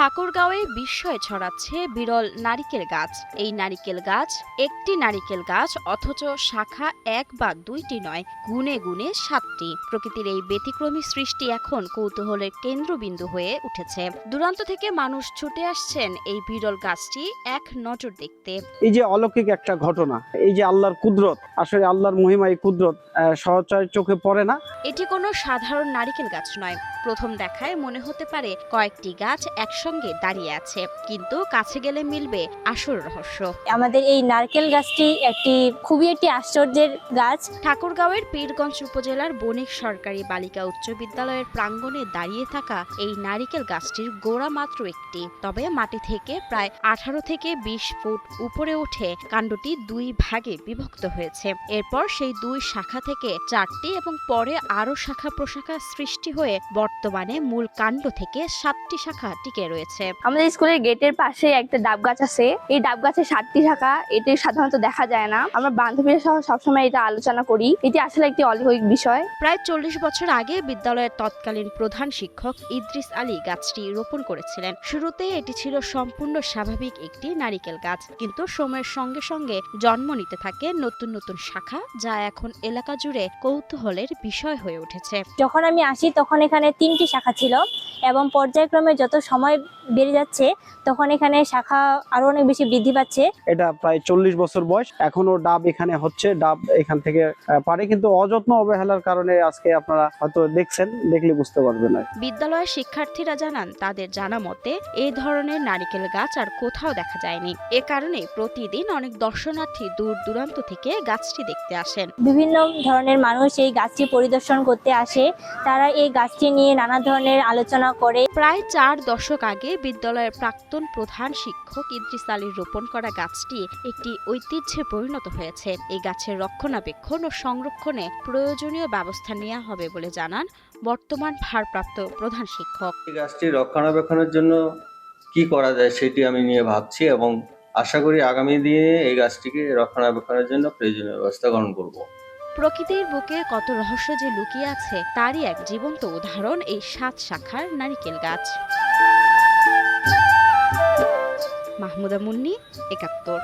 ঠাকুরগাঁওয়ে বিস্ময় ছড়াচ্ছে বিরল নারিকেল গাছ। এই নারিকেল গাছ একটি নারিকেল গাছ, অথচ শাখা এক বা দুইটি নয়, গুনে গুনে 7টি। প্রকৃতির এই ব্যতিক্রমী সৃষ্টি এখন কৌতূহলের কেন্দ্রবিন্দু হয়ে উঠেছে। দূরান্ত থেকে মানুষ ছুটে আসছেন এই বিরল গাছটি এক নজর দেখতে। এই যে অলৌকিক একটা ঘটনা, এই যে আল্লাহর কুদরত, আসলে আল্লাহর মহিমা, এই কুদরত সহজে চোখে পড়ে না। এটি কোনো সাধারণ নারিকেল গাছ নয়। প্রথম দেখায় মনে হতে পারে কয়েকটি গাছ একসঙ্গে দাঁড়িয়ে আছে, কিন্তু কাছে গেলে মিলবে আসল রহস্য। আমাদের এই নারকেল গাছটি খুবই একটি আশ্চর্যের গাছ। ঠাকুরগাঁওয়ের পীরগঞ্জ উপজেলার বণিক সরকারি বালিকা উচ্চ বিদ্যালয়ের প্রাঙ্গণে দাঁড়িয়ে থাকা এই নারিকেল গাছটির গোড়া মাত্র একটি, তবে মাটি থেকে প্রায় 18 থেকে 20 ফুট উপরে উঠে কাণ্ডটি দুই ভাগে বিভক্ত হয়েছে। এরপর সেই দুই শাখা থেকে 4টি এবং পরে আরো শাখা প্রশাখা সৃষ্টি হয়ে বর্তমানে মূল কাণ্ড থেকে 7টি শাখা টিকে রয়েছে। আমাদের স্কুলের গেটের পাশে একটা ডাব গাছ আছে। এই ডাব গাছে 7টি শাখা, এটি সাধারণত দেখা যায় না। আমরা বান্ধবীরা সহ সবসময় এটা আলোচনা করি। এটি আসলে একটি অলৌকিক বিষয়। প্রায় 40 বছর আগে বিদ্যালয়ের তৎকালীন প্রধান শিক্ষক ইদ্রিস আলী গাছটি রোপণ করেছিলেন। শুরুতে এটি ছিল সম্পূর্ণ স্বাভাবিক একটি নারিকেল গাছ, কিন্তু সময়ের সঙ্গে সঙ্গে জন্ম নিতে থাকে নতুন নতুন শাখা, যা এখন এলাকা জুড়ে কৌতূহলের বিষয় হয়ে উঠেছে। যখন আমি আসি তখন এখানে 3টি শাখা ছিল, এবং পর্যায়ক্রমে যত সময় বেড়ে যাচ্ছে তখন এখানে শাখা আরো অনেক বেশি বৃদ্ধি পাচ্ছে। এটা প্রায় 40 বছর বয়স, এখনো ডাব এখানে হচ্ছে, ডাব এখান থেকে পারে, কিন্তু অযত্ন অবহেলার কারণে আজকে আপনারা হয়তো দেখছেন, দেখলে বুঝতে পারবেন না। বিদ্যালয়ের শিক্ষার্থীরা জানান, তাদের জানা মতে এই ধরনের নারিকেল গাছ আর কোথাও দেখা যায়নি। এ কারণে প্রতিদিন অনেক দর্শনার্থী দূর দূরান্ত থেকে গাছটি দেখতে আসেন। বিভিন্ন ধরনের মানুষ এই গাছটি পরিদর্শন করতে আসে। তারা এই গাছটি নিয়ে নানা ধরনের আলোচনা করে। প্রায় 4 দশক আগে বিদ্যালয়ের প্রাক্তন প্রধান শিক্ষক ইদ্রিস আলীর রোপণ করা গাছটি একটি ঐতিহ্যে পরিণত হয়েছে। এই গাছের রক্ষণাবেক্ষণ ও সংরক্ষণে প্রয়োজনীয় ব্যবস্থা নেওয়া হবে বলে জানান বর্তমান ভারপ্রাপ্ত প্রধান শিক্ষক। এই গাছটি রক্ষণাবেক্ষণের জন্য কি করা যায় সেটি আমি নিয়ে ভাবছি, এবং আশা করি আগামী দিনে এই গাছটিকে রক্ষণাবেক্ষণের জন্য প্রয়োজনীয় ব্যবস্থা গ্রহণ করব। প্রকৃতির বুকে কত রহস্য যে লুকিয়ে আছে তারই এক জীবন্ত উদাহরণ এই 7 শাখার নারিকেল গাছ। মাহমুদা মুন্নি, 71।